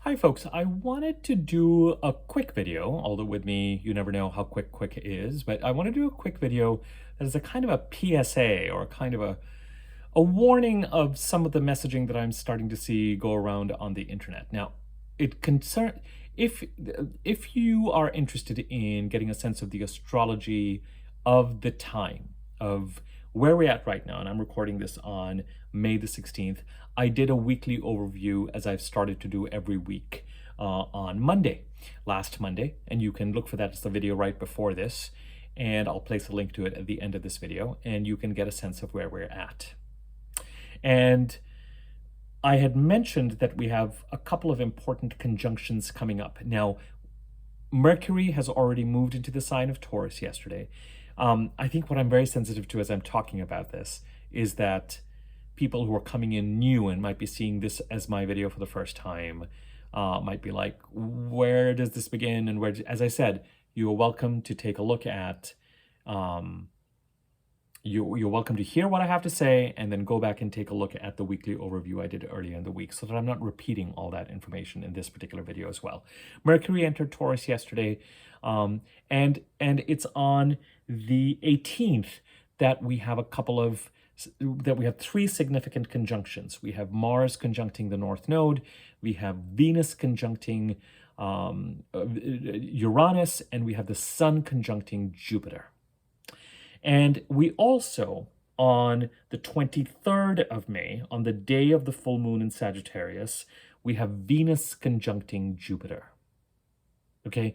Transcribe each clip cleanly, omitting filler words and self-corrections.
Hi folks, I wanted to do a quick video, although with me, you never know how quick is, but I want to do a quick video that is a kind of a PSA or kind of a warning of some of the messaging that I'm starting to see go around on the internet. Now, it concern if if you are interested in getting a sense of the astrology of the time of where we're at right now, and I'm recording this on May the 16th, I did a weekly overview as I've started to do every week on Monday, last Monday, and you can look for that as the video right before this, and I'll place a link to it at the end of this video, and you can get a sense of where we're at. And I had mentioned that we have a couple of important conjunctions coming up. Now, Mercury has already moved into the sign of Taurus yesterday. I think what I'm very sensitive to as I'm talking about this is that people who are coming in new and might be seeing this as my video for the first time might be like, where does this begin? And where, as I said, you are welcome to take a look at, you're welcome to hear what I have to say and then go back and take a look at the weekly overview I did earlier in the week so that I'm not repeating all that information in this particular video as well. Mercury entered Taurus yesterday, and it's on the 18th that we have three significant conjunctions. We have Mars conjuncting the North Node, we have Venus conjuncting Uranus, and we have the Sun conjuncting Jupiter. And we also, on the 23rd of May, on the day of the full moon in Sagittarius, we have Venus conjuncting Jupiter. Okay,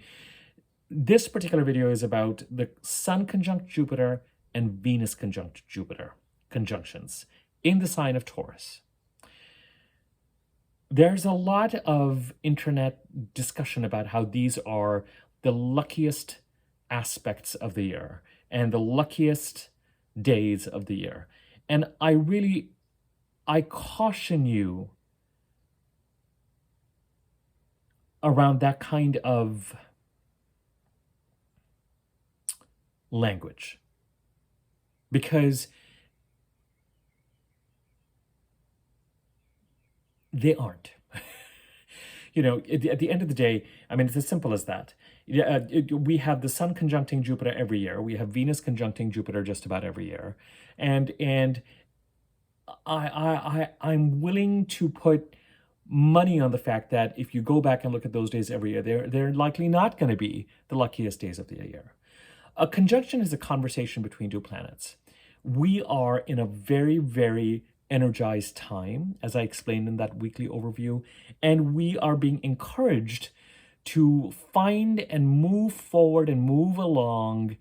this particular video is about the Sun conjunct Jupiter and Venus conjunct Jupiter conjunctions in the sign of Taurus. There's a lot of internet discussion about how these are the luckiest aspects of the year and the luckiest days of the year. And I caution you around that kind of language, because they aren't. You know, at the end of the day, I mean, it's as simple as that. We have the Sun conjuncting Jupiter every year. We have Venus conjuncting Jupiter just about every year. And I'm willing to put money on the fact that if you go back and look at those days every year, they're likely not going to be the luckiest days of the year. A conjunction is a conversation between two planets. We are in a very, very energized time, as I explained in that weekly overview, and we are being encouraged to find and move forward and move along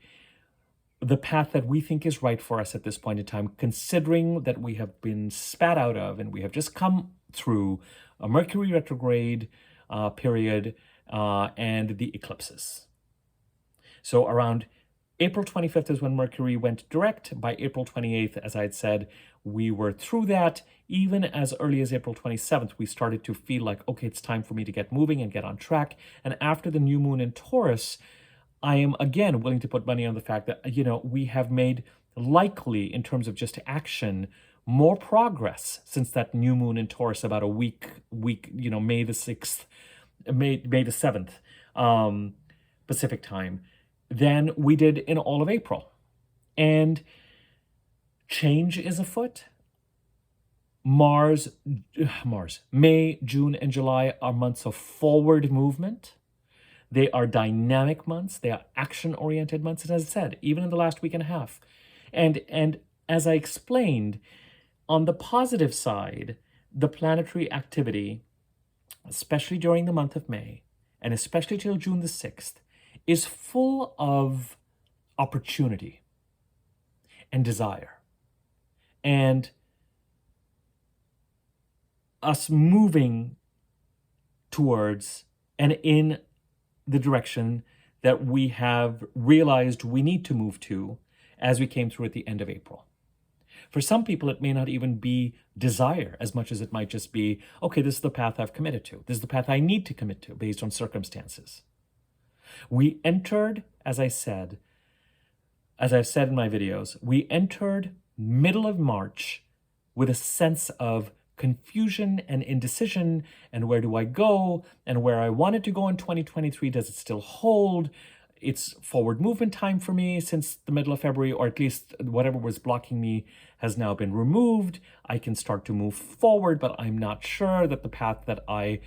the path that we think is right for us at this point in time, considering that we have been spat out of and we have just come through a Mercury retrograde period and the eclipses. So around April 25th is when Mercury went direct. By April 28th, as I had said, we were through that. Even as early as April 27th, we started to feel like, okay, it's time for me to get moving and get on track. And after the new moon in Taurus, I am again willing to put money on the fact that, you know, we have made likely, in terms of just action, more progress since that new moon in Taurus about a week, you know, May the 6th, May the 7th, Pacific time, than we did in all of April. And change is afoot. May, June, and July are months of forward movement. They are dynamic months. They are action-oriented months. And as I said, even in the last week and a half. And as I explained, on the positive side, the planetary activity, especially during the month of May, and especially till June the 6th, is full of opportunity and desire. And us moving towards and in the direction that we have realized we need to move to as we came through at the end of April. For some people, it may not even be desire as much as it might just be, okay, this is the path I've committed to. This is the path I need to commit to based on circumstances. We entered, as I've said in my videos, we entered middle of March with a sense of confusion and indecision, and where do I go, and where I wanted to go in 2023, does it still hold? It's forward movement time for me since the middle of February, or at least whatever was blocking me has now been removed. I can start to move forward, but I'm not sure that the path that I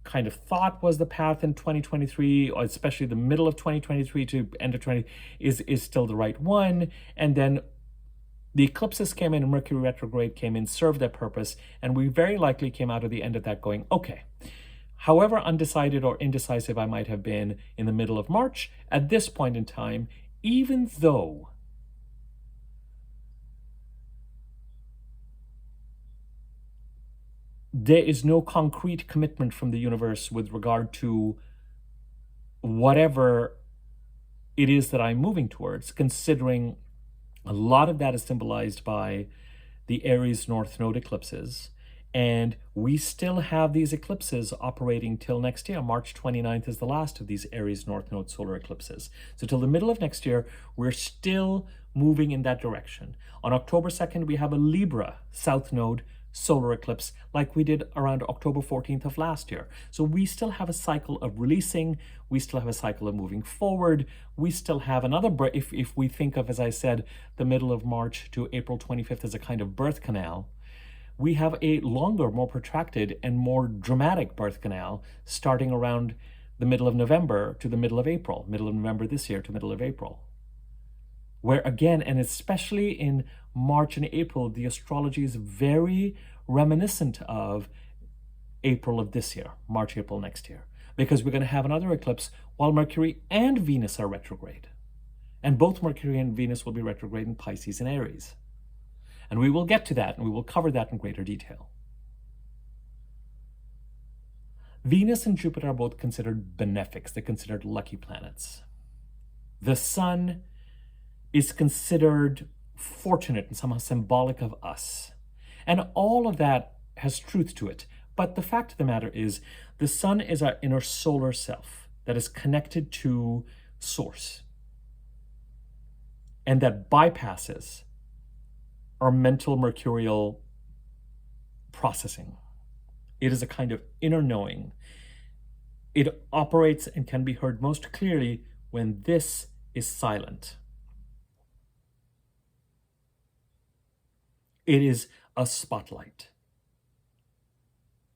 kind of thought was the path in 2023, or especially the middle of 2023 to end of 20, is still the right one. And then the eclipses came in and Mercury retrograde came in, served that purpose, and we very likely came out of the end of that going, okay, however undecided or indecisive I might have been in the middle of March, at this point in time, even though there is no concrete commitment from the universe with regard to whatever it is that I'm moving towards, considering a lot of that is symbolized by the Aries North Node eclipses. And we still have these eclipses operating till next year. March 29th is the last of these Aries North Node solar eclipses. So till the middle of next year, we're still moving in that direction. On October 2nd, we have a Libra South Node solar eclipse like we did around October 14th of last year. So we still have a cycle of releasing, we still have a cycle of moving forward, we still have another, if we think of, as I said, the middle of March to April 25th as a kind of birth canal, we have a longer, more protracted and more dramatic birth canal starting around the middle of November to the middle of April, middle of November this year to middle of April. Where again, and especially in March and April, the astrology is very reminiscent of April of this year, March, April next year, because we're going to have another eclipse while Mercury and Venus are retrograde. And both Mercury and Venus will be retrograde in Pisces and Aries. And we will get to that, and we will cover that in greater detail. Venus and Jupiter are both considered benefics. They're considered lucky planets. The Sun is considered fortunate and somehow symbolic of us. And all of that has truth to it. But the fact of the matter is, the Sun is our inner solar self that is connected to Source, and that bypasses our mental mercurial processing. It is a kind of inner knowing. It operates and can be heard most clearly when this is silent. It is a spotlight,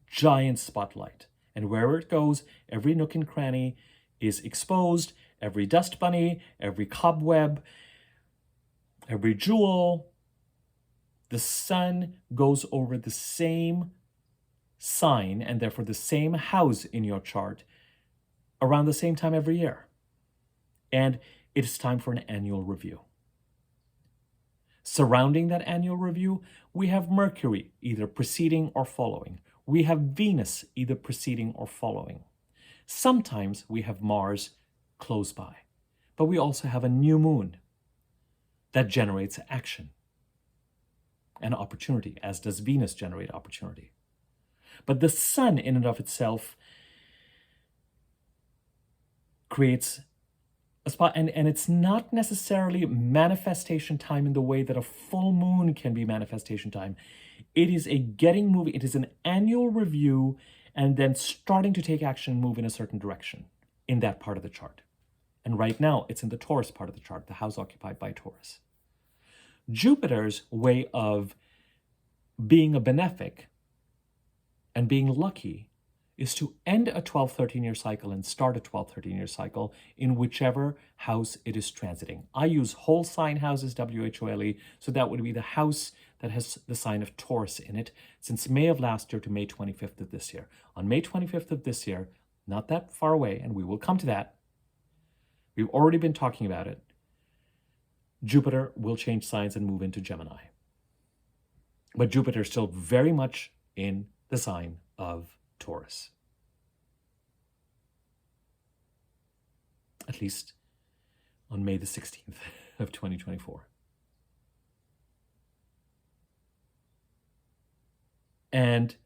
giant spotlight. And wherever it goes, every nook and cranny is exposed, every dust bunny, every cobweb, every jewel. The Sun goes over the same sign and therefore the same house in your chart around the same time every year. And it is time for an annual review. Surrounding that annual review, we have Mercury either preceding or following. We have Venus either preceding or following. Sometimes we have Mars close by, but we also have a new moon that generates action and opportunity, as does Venus generate opportunity. But the Sun in and of itself creates a spot, and it's not necessarily manifestation time in the way that a full moon can be manifestation time. It is a getting moving, it is an annual review and then starting to take action and move in a certain direction in that part of the chart. And right now it's in the Taurus part of the chart, the house occupied by Taurus. Jupiter's way of being a benefic and being lucky is to end a 12-13-year cycle and start a 12-13-year cycle in whichever house it is transiting. I use whole sign houses, WHOLE, so that would be the house that has the sign of Taurus in it since May of last year to May 25th of this year. On May 25th of this year, not that far away, and we will come to that, we've already been talking about it, Jupiter will change signs and move into Gemini. But Jupiter is still very much in the sign of Taurus. At least on May the 16th of 2024. And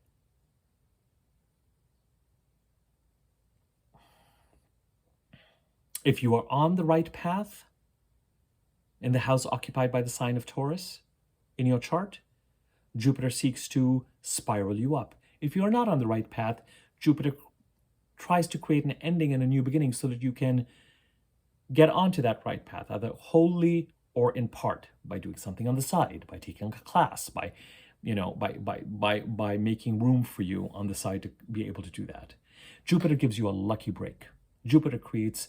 if you are on the right path in the house occupied by the sign of Taurus in your chart, Jupiter seeks to spiral you up. If you are not on the right path, Jupiter tries to create an ending and a new beginning so that you can get onto that right path, either wholly or in part, by doing something on the side, by taking a class, by making room for you on the side to be able to do that. Jupiter gives you a lucky break. Jupiter creates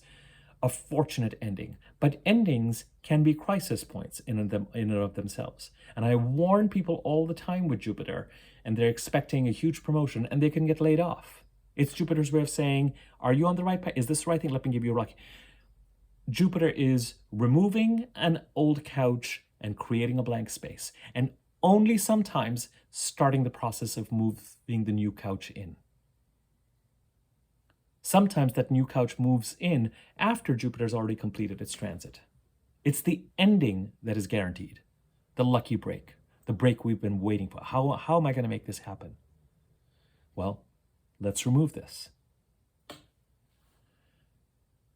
a fortunate ending, but endings can be crisis points in and of themselves. And I warn people all the time with Jupiter, and they're expecting a huge promotion, and they can get laid off. It's Jupiter's way of saying, are you on the right path? Is this the right thing? Let me give you a lucky. Jupiter is removing an old couch and creating a blank space, and only sometimes starting the process of moving the new couch in. Sometimes that new couch moves in after Jupiter's already completed its transit. It's the ending that is guaranteed, the lucky break, the break we've been waiting for. How am I going to make this happen? Well, let's remove this.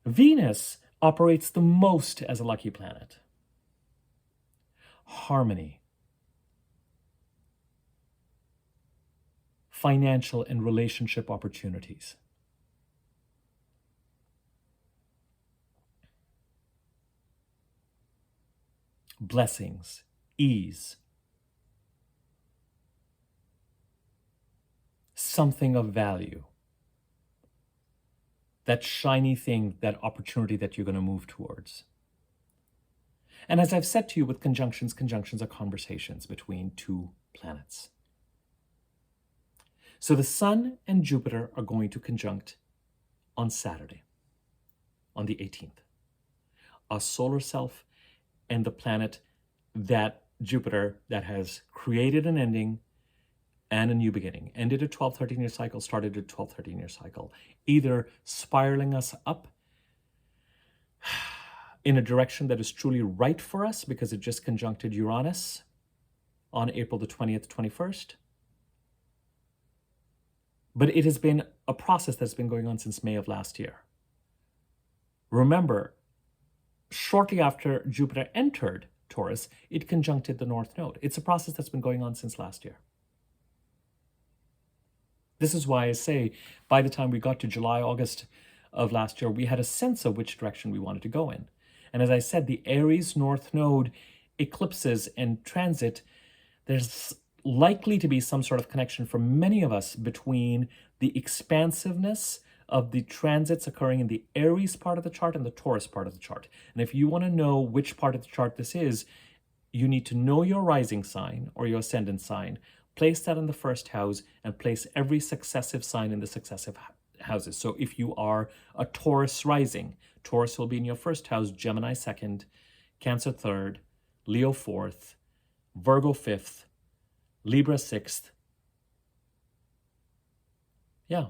Venus operates the most as a lucky planet. Harmony, financial and relationship opportunities, blessings, ease, something of value, that shiny thing, that opportunity that you're going to move towards. And as I've said to you with conjunctions are conversations between two planets. So the Sun and Jupiter are going to conjunct on Saturday, on the 18th. A solar self and the planet that Jupiter that has created an ending and a new beginning. Ended a 12, 13-year cycle, started a 12, 13-year cycle. Either spiraling us up in a direction that is truly right for us because it just conjuncted Uranus on April the 20th, 21st. But it has been a process that's been going on since May of last year. Remember, shortly after Jupiter entered Taurus, it conjuncted the North Node. It's a process that's been going on since last year. This is why I say by the time we got to July, August of last year, we had a sense of which direction we wanted to go in. And as I said, the Aries North Node eclipses and transit, there's likely to be some sort of connection for many of us between the expansiveness of the transits occurring in the Aries part of the chart and the Taurus part of the chart. And if you want to know which part of the chart this is, you need to know your rising sign or your ascendant sign, place that in the first house, and place every successive sign in the successive houses. So if you are a Taurus rising, Taurus will be in your first house, Gemini 2nd, Cancer 3rd, Leo 4th, Virgo 5th, Libra 6th. Yeah.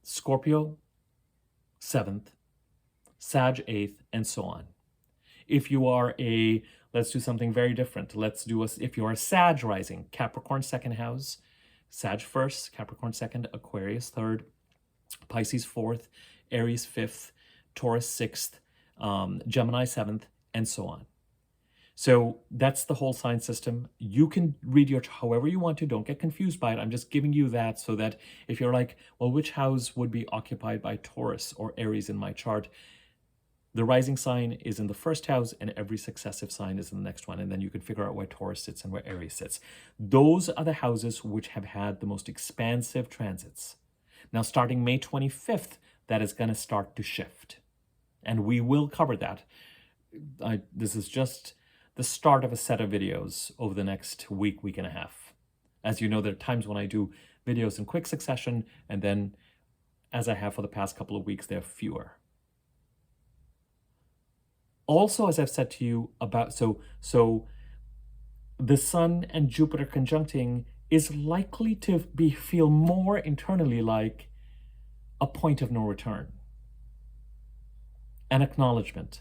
Scorpio 7th, Sag 8th, and so on. If you are let's do something very different. If you are Sag rising, Capricorn 2nd house, Sag 1st, Capricorn 2nd, Aquarius 3rd, Pisces 4th, Aries 5th, Taurus 6th, Gemini 7th, and so on. So that's the whole sign system. You can read your however you want to. Don't get confused by it. I'm just giving you that so that if you're like, well, which house would be occupied by Taurus or Aries in my chart? The rising sign is in the first house and every successive sign is in the next one. And then you can figure out where Taurus sits and where Aries sits. Those are the houses which have had the most expansive transits. Now, starting May 25th, that is going to start to shift. And we will cover that. This is just the start of a set of videos over the next week and a half. As you know, there are times when I do videos in quick succession, and then, as I have for the past couple of weeks, there are fewer. Also, as I've said to you about, so the Sun and Jupiter conjuncting is likely to feel more internally like a point of no return, an acknowledgement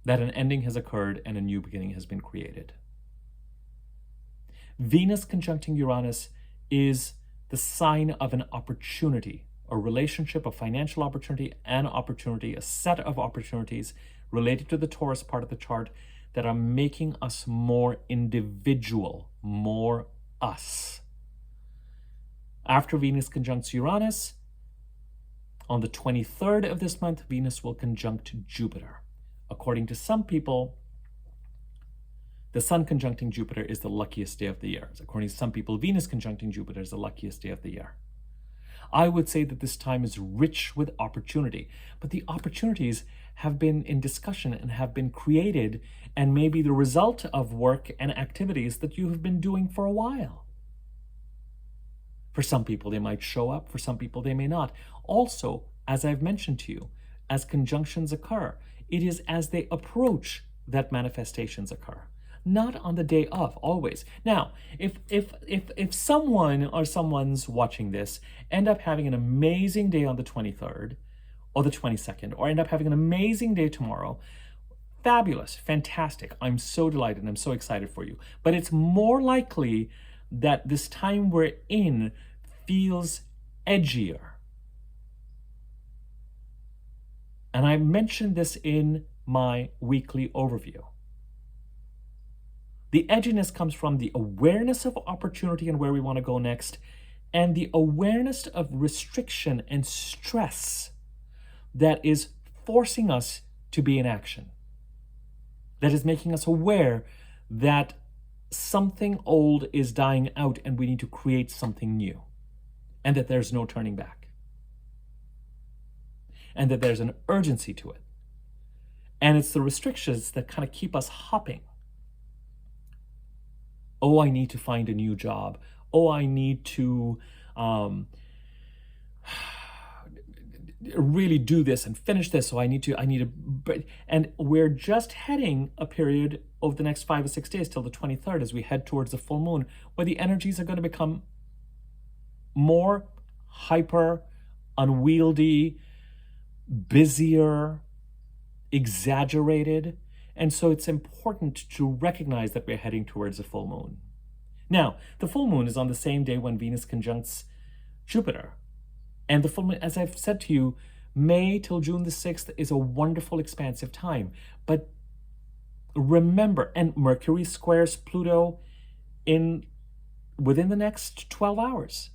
that an ending has occurred and a new beginning has been created. Venus conjuncting Uranus is the sign of an opportunity, a relationship, a financial opportunity, an opportunity, a set of opportunities related to the Taurus part of the chart that are making us more individual, more us. After Venus conjuncts Uranus, on the 23rd of this month, Venus will conjunct Jupiter. According to some people, the Sun conjuncting Jupiter is the luckiest day of the year. According to some people, Venus conjuncting Jupiter is the luckiest day of the year. I would say that this time is rich with opportunity, but the opportunities have been in discussion and have been created and may be the result of work and activities that you have been doing for a while. For some people, they might show up. For some people, they may not. Also, as I've mentioned to you, as conjunctions occur, it is as they approach that manifestations occur, not on the day of, always. Now, if someone or someone's watching this end up having an amazing day on the 23rd or the 22nd, or end up having an amazing day tomorrow, fabulous, fantastic. I'm so delighted and I'm so excited for you. But it's more likely that this time we're in feels edgier. And I mentioned this in my weekly overview. The edginess comes from the awareness of opportunity and where we want to go next, and the awareness of restriction and stress that is forcing us to be in action, that is making us aware that something old is dying out and we need to create something new, and that there's no turning back, and that there's an urgency to it. And it's the restrictions that kind of keep us hopping. Oh, I need to find a new job. Oh, I need to really do this and finish this. So I need to, and we're just heading a period over the next 5 or 6 days till the 23rd as we head towards the full moon, where the energies are going to become more hyper, unwieldy, busier, exaggerated. And so it's important to recognize that we're heading towards a full moon. Now, the full moon is on the same day when Venus conjuncts Jupiter. And the full moon, as I've said to you, May till June the 6th is a wonderful, expansive time. But remember, and Mercury squares Pluto within the next 12 hours.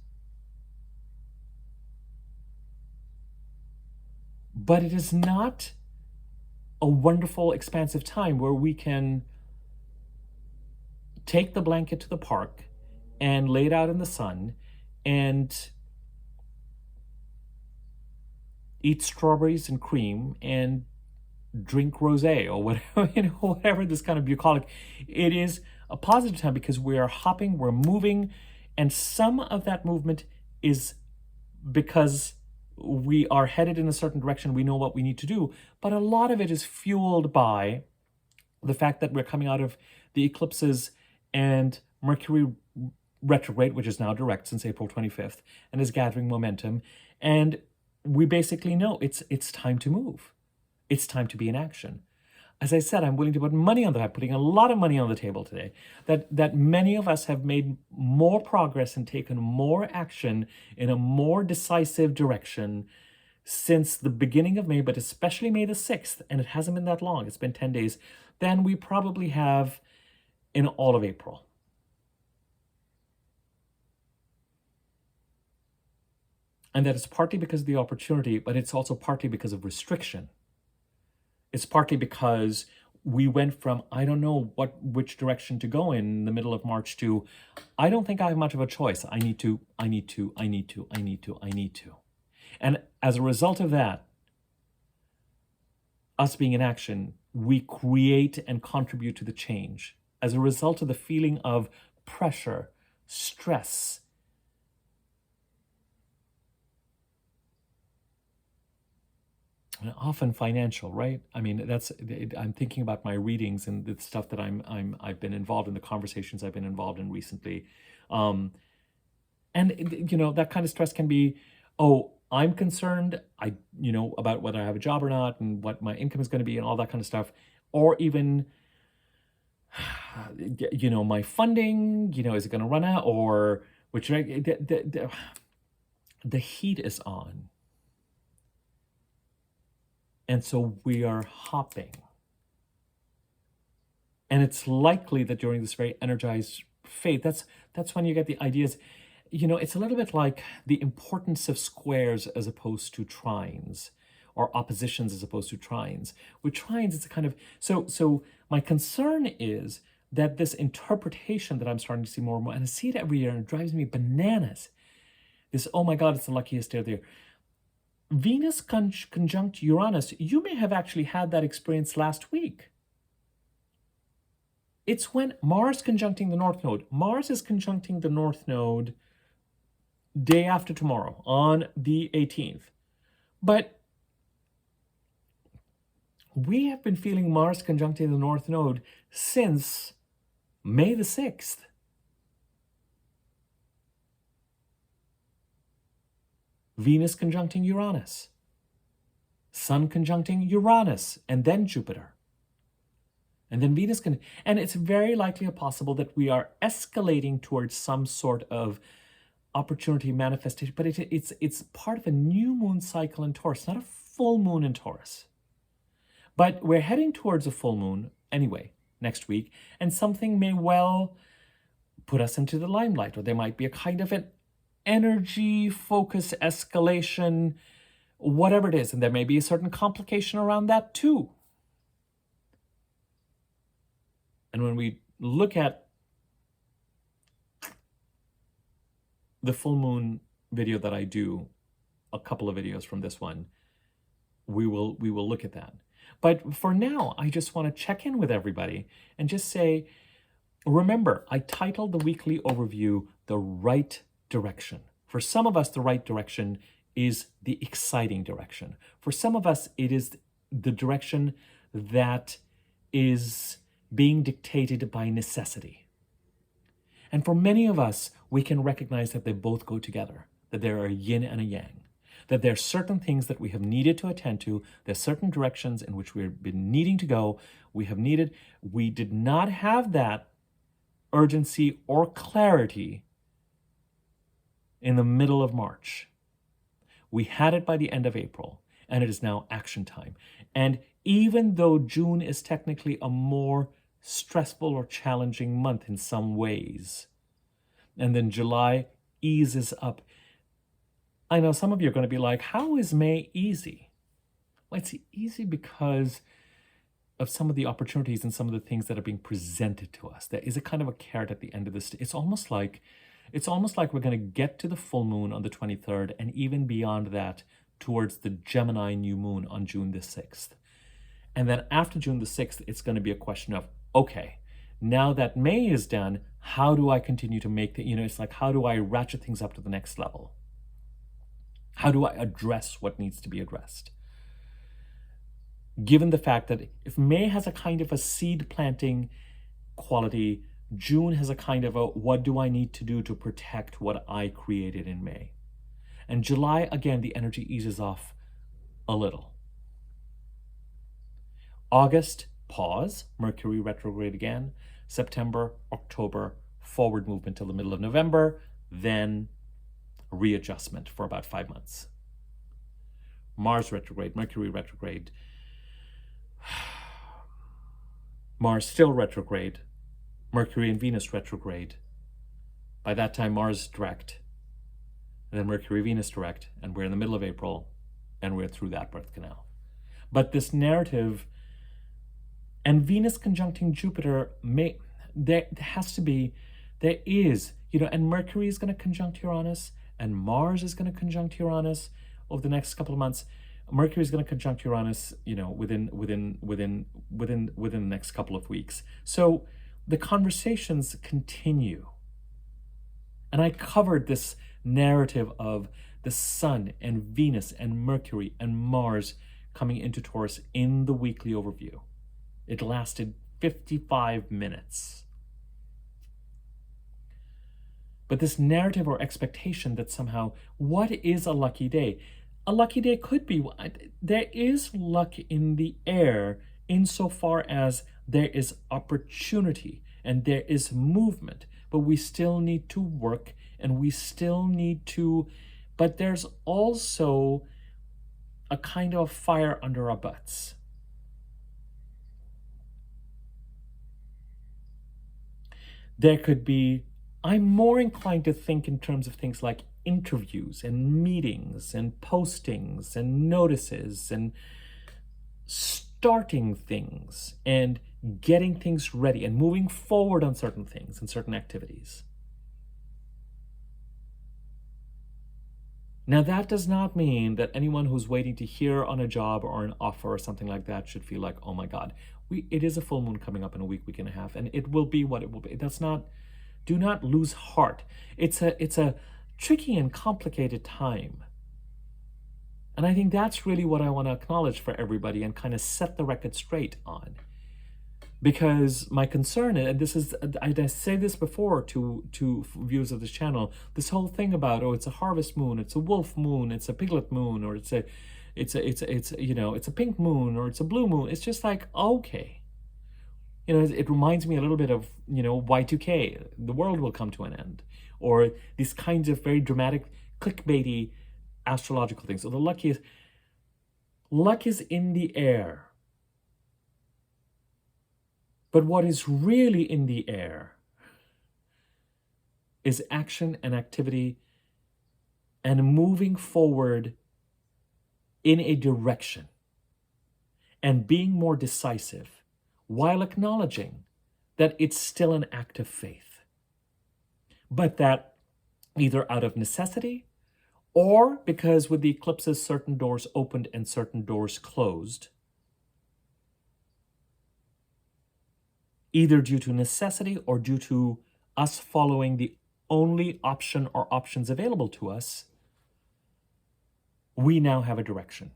But it is not a wonderful, expansive time where we can take the blanket to the park and lay it out in the sun and eat strawberries and cream and drink rosé or whatever, whatever this kind of bucolic. It is a positive time because we are hopping, we're moving, and some of that movement is because we are headed in a certain direction, we know what we need to do, but a lot of it is fueled by the fact that we're coming out of the eclipses and Mercury retrograde, which is now direct since April 25th, and is gathering momentum. And we basically know it's time to move. It's time to be in action. As I said, I'm willing to put money on that. I'm putting a lot of money on the table today, that many of us have made more progress and taken more action in a more decisive direction since the beginning of May, but especially May the 6th, and it hasn't been that long, it's been 10 days, than we probably have in all of April. And that is partly because of the opportunity, but it's also partly because of restriction. It's partly because we went from, I don't know which direction to go in the middle of March to, I don't think I have much of a choice. I need to. And as a result of that, us being in action, we create and contribute to the change. As a result of the feeling of pressure, stress, and often financial, right? I mean, I'm thinking about my readings and the stuff that I've been involved in, the conversations I've been involved in recently. And that kind of stress can be, oh, I'm concerned, about whether I have a job or not and what my income is going to be and all that kind of stuff. Or even, my funding, is it going to run out, or the heat is on. And so we are hopping. And it's likely that during this very energized fate, that's when you get the ideas. It's a little bit like the importance of squares as opposed to trines, or oppositions as opposed to trines. With trines, it's a kind of so my concern is that this interpretation that I'm starting to see more and more, and I see it every year, and it drives me bananas. This, oh my God, it's the luckiest day of the year. Venus conjunct Uranus, you may have actually had that experience last week. It's when Mars conjuncting the North Node. Mars is conjuncting the North Node day after tomorrow, on the 18th. But we have been feeling Mars conjuncting the North Node since May the 6th. Venus conjuncting Uranus. Sun conjuncting Uranus, and then Jupiter. And then Venus can, and it's very likely possible that we are escalating towards some sort of opportunity manifestation, but it's part of a new moon cycle in Taurus, not a full moon in Taurus. But we're heading towards a full moon anyway next week, and something may well put us into the limelight, or there might be a kind of an energy focus escalation, whatever it is, and there may be a certain complication around that too. And when we look at the full moon video that I do, a couple of videos from this one, we will look at that. But for now, I just want to check in with everybody and just say, remember, I titled the weekly overview The Right Direction. For some of us, the right direction is the exciting direction. For some of us, it is the direction that is being dictated by necessity. And for many of us, we can recognize that they both go together, that there are a yin and a yang, that there are certain things that we have needed to attend to, there's certain directions in which we've been needing to go, we did not have that urgency or clarity in the middle of March. We had it by the end of April, and it is now action time. And even though June is technically a more stressful or challenging month in some ways, and then July eases up. I know some of you are going to be like, how is May easy? Well, it's easy because of some of the opportunities and some of the things that are being presented to us. There is a kind of a carrot at the end of this. It's almost like we're going to get to the full moon on the 23rd, and even beyond that, towards the Gemini new moon on June the 6th. And then after June the 6th, it's going to be a question of, okay, now that May is done, how do I continue to make it's like, how do I ratchet things up to the next level? How do I address what needs to be addressed? Given the fact that if May has a kind of a seed planting quality, June has a kind of a, what do I need to do to protect what I created in May? And July, again, the energy eases off a little. August, pause, Mercury retrograde again. September, October, forward movement till the middle of November, then readjustment for about 5 months. Mars retrograde, Mercury retrograde, Mars still retrograde, Mercury and Venus retrograde. By that time, Mars direct, and then Mercury, Venus direct, and we're in the middle of April, and we're through that birth canal. But this narrative, and Venus conjuncting Jupiter, there is, and Mercury is going to conjunct Uranus, and Mars is going to conjunct Uranus over the next couple of months. Mercury is going to conjunct Uranus, within the next couple of weeks. So the conversations continue. And I covered this narrative of the Sun and Venus and Mercury and Mars coming into Taurus in the weekly overview. It lasted 55 minutes. But this narrative or expectation that somehow, what is a lucky day? A lucky day could be, there is luck in the air insofar as there is opportunity and there is movement, but we still need to work and we still need to, but there's also a kind of fire under our butts. There could be, I'm more inclined to think in terms of things like interviews and meetings and postings and notices and starting things and getting things ready and moving forward on certain things and certain activities. Now, that does not mean that anyone who's waiting to hear on a job or an offer or something like that should feel like, oh my God, it is a full moon coming up in a week, week and a half, and it will be what it will be. That's not, do not lose heart. It's a tricky and complicated time. And I think that's really what I want to acknowledge for everybody and kind of set the record straight on. Because my concern, and this is, I say this before to viewers of this channel, this whole thing about, oh, it's a harvest moon, it's a wolf moon, it's a piglet moon, or it's a pink moon, or it's a blue moon. It's just like, okay, it reminds me a little bit of Y2K, the world will come to an end, or these kinds of very dramatic, clickbaity astrological things. So the luck is in the air. But what is really in the air is action and activity and moving forward in a direction and being more decisive while acknowledging that it's still an act of faith. But that either out of necessity or because with the eclipses certain doors opened and certain doors closed, either due to necessity or due to us following the only option or options available to us, we now have a direction.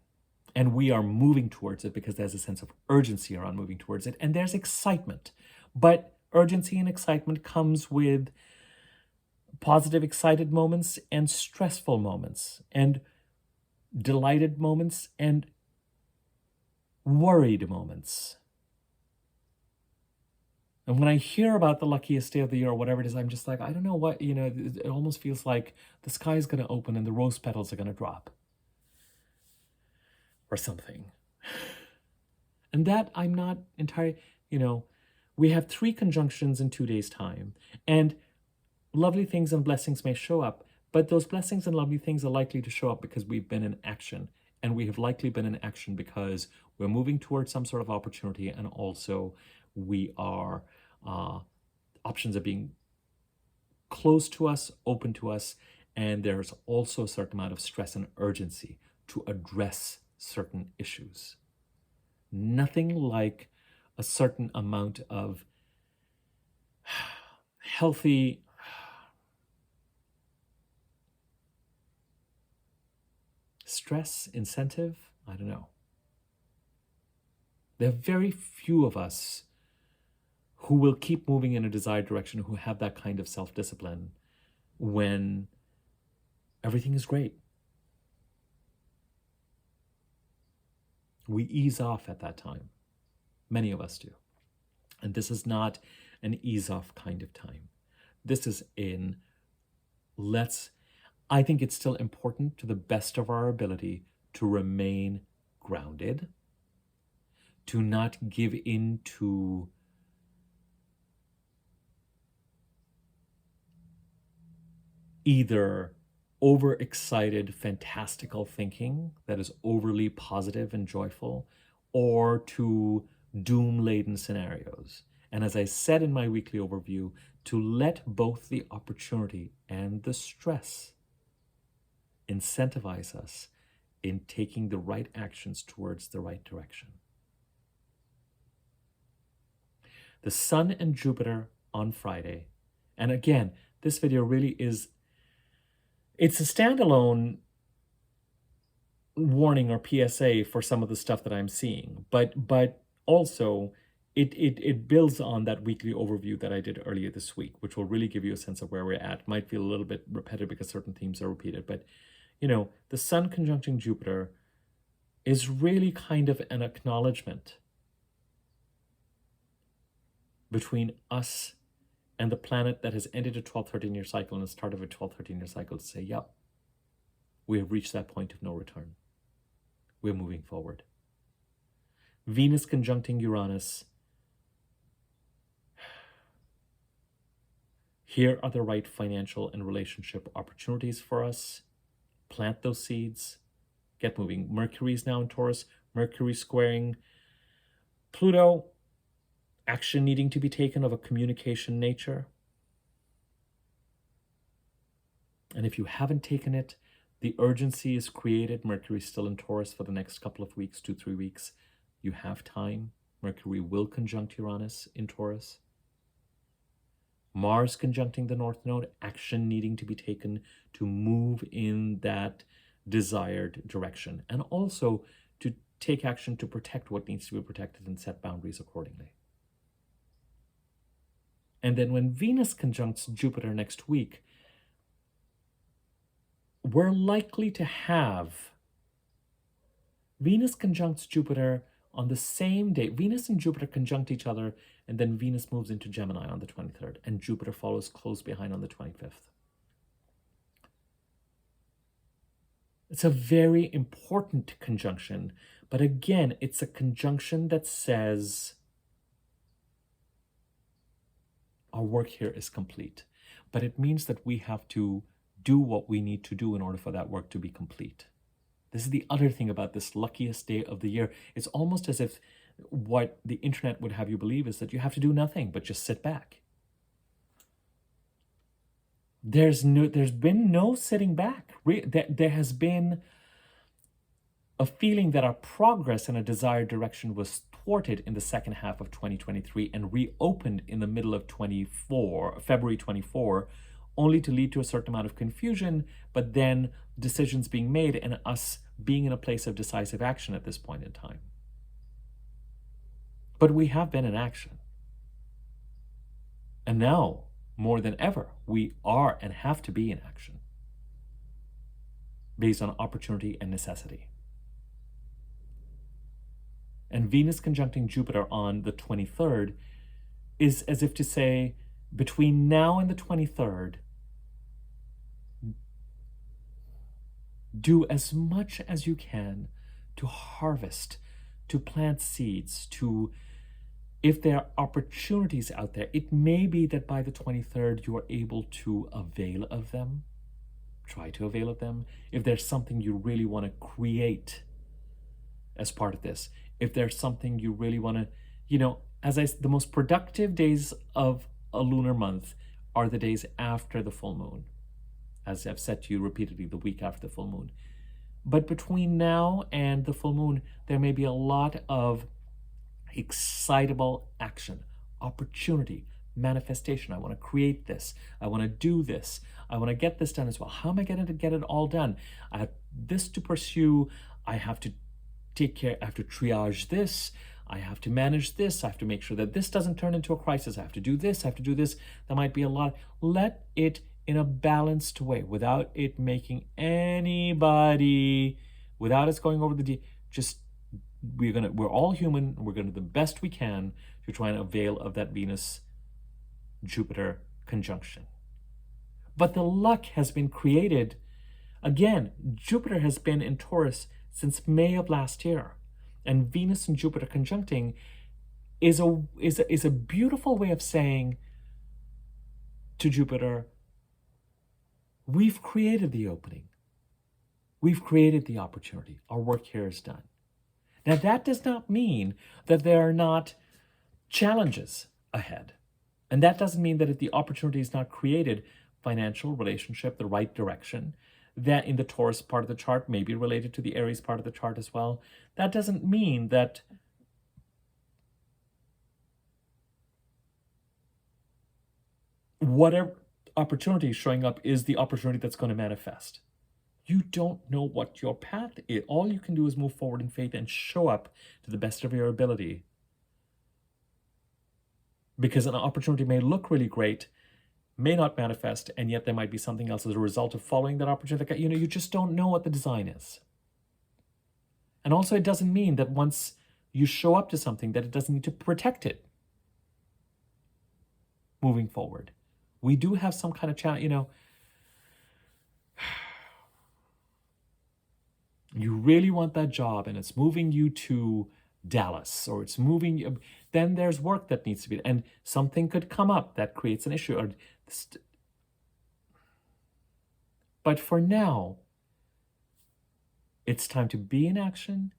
And we are moving towards it because there's a sense of urgency around moving towards it. And there's excitement. But urgency and excitement comes with positive, excited moments and stressful moments and delighted moments and worried moments. And when I hear about the luckiest day of the year or whatever it is, I'm just like, I don't know what, it almost feels like the sky is going to open and the rose petals are going to drop. Or something. And that I'm not entirely, we have 3 conjunctions in 2 days' time. And lovely things and blessings may show up. But those blessings and lovely things are likely to show up because we've been in action. And we have likely been in action because we're moving towards some sort of opportunity, and also we are, options are being closed to us, open to us, and there's also a certain amount of stress and urgency to address certain issues. Nothing like a certain amount of healthy stress, incentive, I don't know. There are very few of us who will keep moving in a desired direction, who have that kind of self-discipline when everything is great. We ease off at that time. Many of us do. And this is not an ease off kind of time. This is I think it's still important to the best of our ability to remain grounded, to not give in to either overexcited, fantastical thinking that is overly positive and joyful, or to doom-laden scenarios. And as I said in my weekly overview, to let both the opportunity and the stress incentivize us in taking the right actions towards the right direction. The Sun and Jupiter on Friday. And again, this video really is, it's a standalone warning or PSA for some of the stuff that I'm seeing, but also it builds on that weekly overview that I did earlier this week, which will really give you a sense of where we're at. Might feel a little bit repetitive because certain themes are repeated, but the Sun conjuncting Jupiter is really kind of an acknowledgement between us and the planet that has ended a 12-13-year cycle and the start of a 12-13-year cycle to say, yep, we have reached that point of no return. We're moving forward. Venus conjuncting Uranus Here are the right financial and relationship opportunities for us. Plant those seeds. Get moving. Mercury is now in Taurus. Mercury squaring Pluto. Action needing to be taken of a communication nature. And if you haven't taken it, the urgency is created. Mercury is still in Taurus for the next couple of weeks, 2-3 weeks. You have time. Mercury will conjunct Uranus in Taurus. Mars conjuncting the North Node, action needing to be taken to move in that desired direction, and also to take action to protect what needs to be protected and set boundaries accordingly. And then when Venus conjuncts Jupiter next week, we're likely to have Venus conjuncts Jupiter on the same day. Venus and Jupiter conjunct each other, and then Venus moves into Gemini on the 23rd, and Jupiter follows close behind on the 25th. It's a very important conjunction, but again, it's a conjunction that says our work here is complete. But it means that we have to do what we need to do in order for that work to be complete. This is the other thing about this luckiest day of the year. It's almost as if what the internet would have you believe is that you have to do nothing but just sit back. There's been no sitting back. There has been a feeling that our progress in a desired direction was thwarted in the second half of 2023 and reopened in the middle of February 24, only to lead to a certain amount of confusion, but then decisions being made and us being in a place of decisive action at this point in time. But we have been in action. And now, more than ever, we are and have to be in action based on opportunity and necessity. And Venus conjuncting Jupiter on the 23rd is as if to say, between now and the 23rd, do as much as you can to harvest, to plant seeds, to, if there are opportunities out there, it may be that by the 23rd you are able to avail of them. Try to avail of them. If there's something you really want to create as part of this, if there's something you really want to, the most productive days of a lunar month are the days after the full moon. As I've said to you repeatedly, the week after the full moon. But between now and the full moon, there may be a lot of excitable action, opportunity, manifestation. I want to create this. I want to do this. I want to get this done as well. How am I going to get it all done? I have this to pursue. I have to take care. I have to triage this. I have to manage this. I have to make sure that this doesn't turn into a crisis. I have to do this. I have to do this. There might be a lot. Let it in a balanced way, without it making anybody, without us going over we're all human. We're going to do the best we can to try and avail of that Venus-Jupiter conjunction. But the luck has been created. Again, Jupiter has been in Taurus since May of last year, and Venus and Jupiter conjuncting is a beautiful way of saying to Jupiter, we've created the opening. We've created the opportunity. Our work here is done. Now, that does not mean that there are not challenges ahead. And that doesn't mean that if the opportunity is not created, financial, relationship, the right direction, that in the Taurus part of the chart may be related to the Aries part of the chart as well. That doesn't mean that whatever opportunity is showing up is the opportunity that's going to manifest. You don't know what your path is. All you can do is move forward in faith and show up to the best of your ability. Because an opportunity may look really great, may not manifest, and yet there might be something else as a result of following that opportunity. You just don't know what the design is. And also, it doesn't mean that once you show up to something that it doesn't need to protect it moving forward. We do have some kind of challenge, you really want that job and it's moving you to Dallas, or it's moving you, then there's work that needs to be, and something could come up that creates an issue, or But for now, it's time to be in action.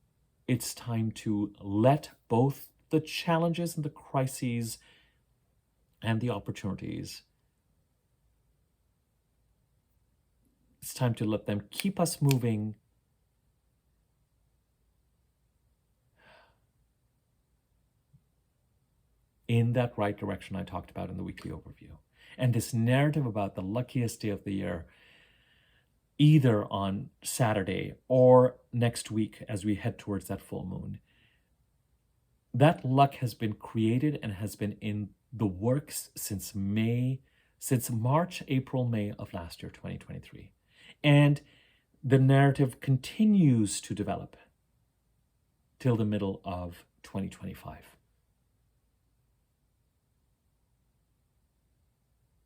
It's time to let both the challenges and the crises and the opportunities, it's time to let them keep us moving in that right direction I talked about in the weekly overview. And this narrative about the luckiest day of the year, either on Saturday or next week as we head towards that full moon, that luck has been created and has been in the works since March, April, May of last year, 2023. And the narrative continues to develop till the middle of 2025.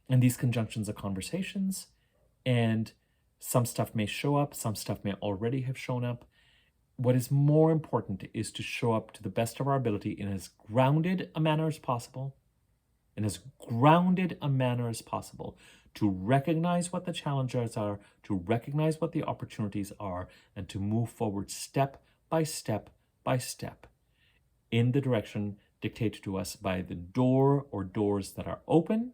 And these conjunctions are conversations, and some stuff may show up, some stuff may already have shown up. What is more important is to show up to the best of our ability in as grounded a manner as possible, to recognize what the challenges are, to recognize what the opportunities are, and to move forward step by step by step in the direction dictated to us by the door or doors that are open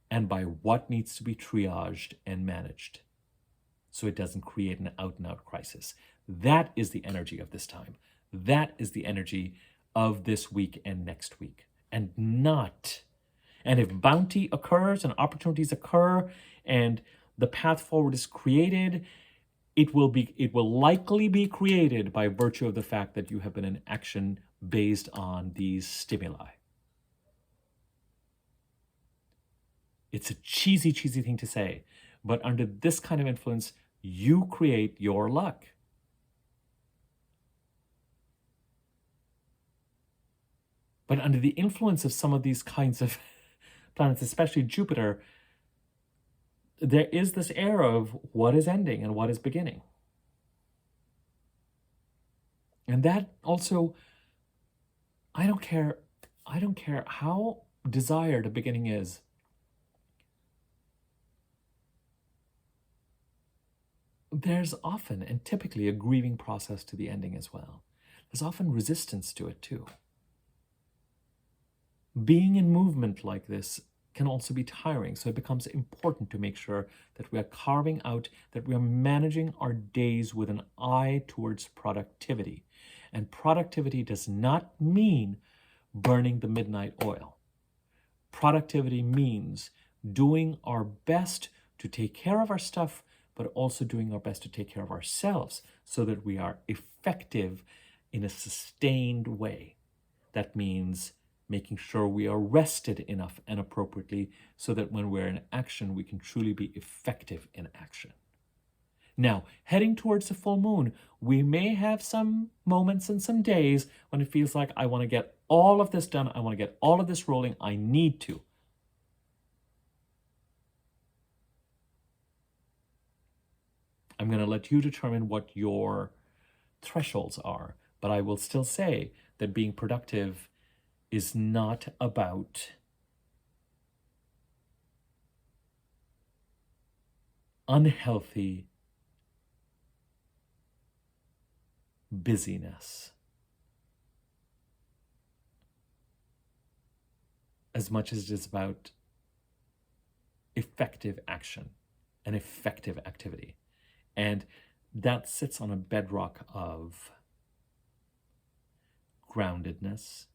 and by what needs to be triaged and managed so it doesn't create an out-and-out crisis. That is the energy of this time. That is the energy of this week and next week. And if bounty occurs and opportunities occur and the path forward is created, it will likely be created by virtue of the fact that you have been in action based on these stimuli. It's a cheesy thing to say, but under this kind of influence, you create your luck. But under the influence of some of these kinds of planets, especially Jupiter, there is this air of what is ending and what is beginning. And that also, I don't care how desired a beginning is. There's often and typically a grieving process to the ending as well. There's often resistance to it too. Being in movement like this can also be tiring, so it becomes important to make sure that we are carving out, that we are managing our days with an eye towards productivity. And productivity does not mean burning the midnight oil. Productivity means doing our best to take care of our stuff, but also doing our best to take care of ourselves so that we are effective in a sustained way. That means making sure we are rested enough and appropriately so that when we're in action, we can truly be effective in action. Now, heading towards the full moon, we may have some moments and some days when it feels like I want to get all of this done, I want to get all of this rolling, I need to. I'm going to let you determine what your thresholds are, but I will still say that being productive is not about unhealthy busyness as much as it is about effective action and effective activity. And that sits on a bedrock of groundedness,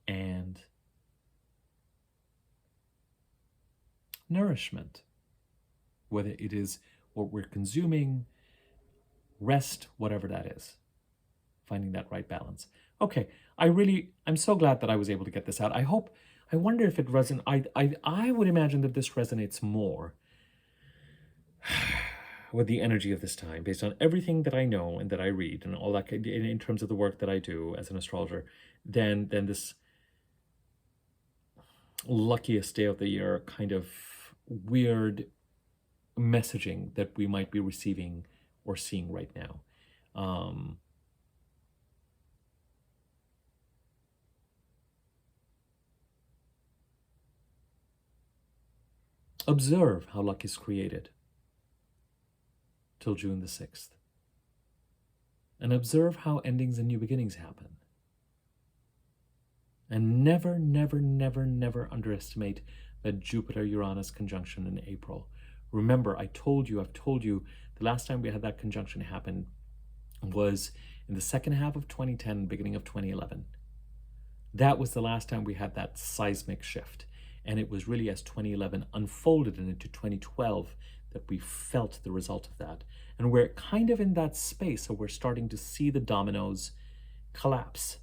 and nourishment, whether it is what we're consuming, rest, whatever that is, finding that right balance. Okay, I'm so glad that I was able to get this out. I wonder if it resonates. I would imagine that this resonates more with the energy of this time, based on everything that I know and that I read and all that in terms of the work that I do as an astrologer, than this luckiest day of the year kind of weird messaging that we might be receiving or seeing right now. Observe how luck is created till June the 6th. And observe how endings and new beginnings happen. And never, never, never, never underestimate that Jupiter-Uranus conjunction in April. Remember, I've told you, the last time we had that conjunction happen was in the second half of 2010, beginning of 2011. That was the last time we had that seismic shift. And it was really as 2011 unfolded and into 2012 that we felt the result of that. And we're kind of in that space, so we're starting to see the dominoes collapse.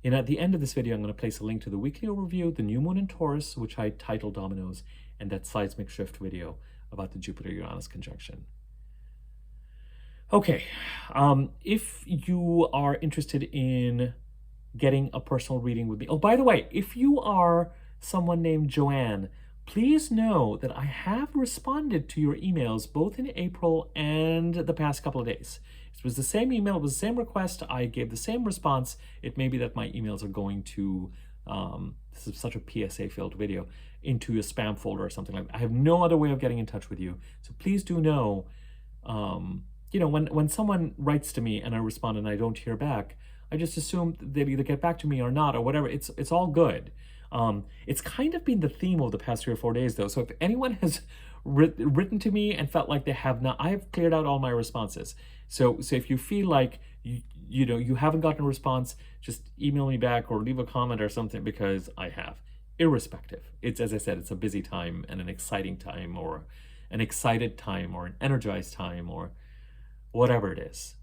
And at the end of this video, I'm going to place a link to the weekly overview, the new moon in Taurus, which I titled Dominoes, and that seismic shift video about the Jupiter-Uranus conjunction. Okay, if you are interested in getting a personal reading with me, oh, by the way, if you are someone named Joanne, please know that I have responded to your emails both in April and the past couple of days. It was the same email, it was the same request, I gave the same response. It may be that my emails are going to, this is such a PSA-filled video, into a spam folder or something like that. I have no other way of getting in touch with you. So please do know, you know, when someone writes to me and I respond and I don't hear back, I just assume they'll either get back to me or not or whatever. It's all good. It's kind of been the theme of the past 3 or 4 days, though. So if anyone has written to me and felt like they have not, I have cleared out all my responses. So if you feel like you know you haven't gotten a response, just email me back or leave a comment or something, because I have. Irrespective, it's, as I said, it's a busy time and an exciting time or an excited time or an energized time or whatever it is.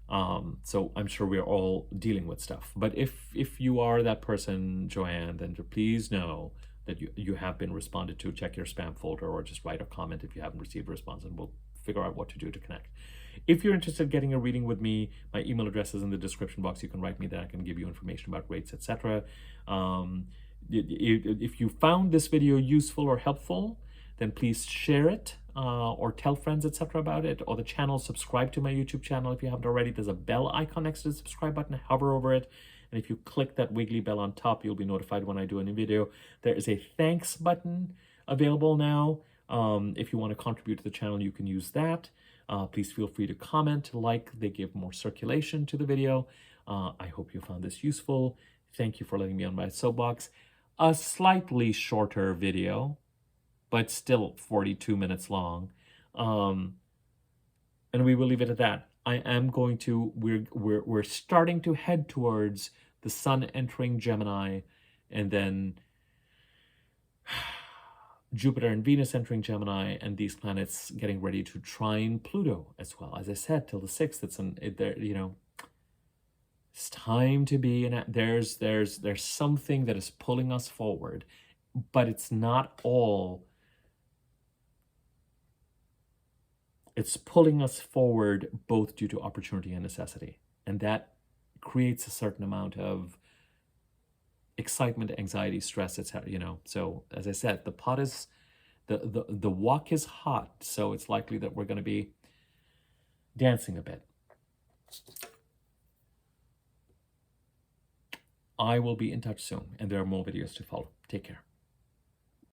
So I'm sure we're all dealing with stuff. But if you are that person, Joanne, then please know that you have been responded to. Check your spam folder or just write a comment if you haven't received a response, and we'll figure out what to do to connect. If you're interested in getting a reading with me, my email address is in the description box. You can write me there. I can give you information about rates, etc. If you found this video useful or helpful, then please share it or tell friends, etc. about it, or the channel. Subscribe to my YouTube channel if you haven't already. There's a bell icon next to the subscribe button. Hover over it, and if you click that wiggly bell on top, you'll be notified when I do a new video. There is a thanks button available now. If you want to contribute to the channel, you can use that. Please feel free to comment, like. They give more circulation to the video. I hope you found this useful. Thank you for letting me on my soapbox. A slightly shorter video, but still 42 minutes long. And we will leave it at that. I am going to, we're starting to head towards the sun entering Gemini, and then Jupiter and Venus entering Gemini, and these planets getting ready to trine Pluto as well. As I said, till the 6th, you know, it's time to be in. There's something that is pulling us forward, but it's not all. It's pulling us forward both due to opportunity and necessity, and that creates a certain amount of excitement, anxiety, stress, etc. You know, so as I said, the pot is, the wok is hot, so it's likely that we're going to be dancing a bit. I will be in touch soon, and there are more videos to follow. Take care.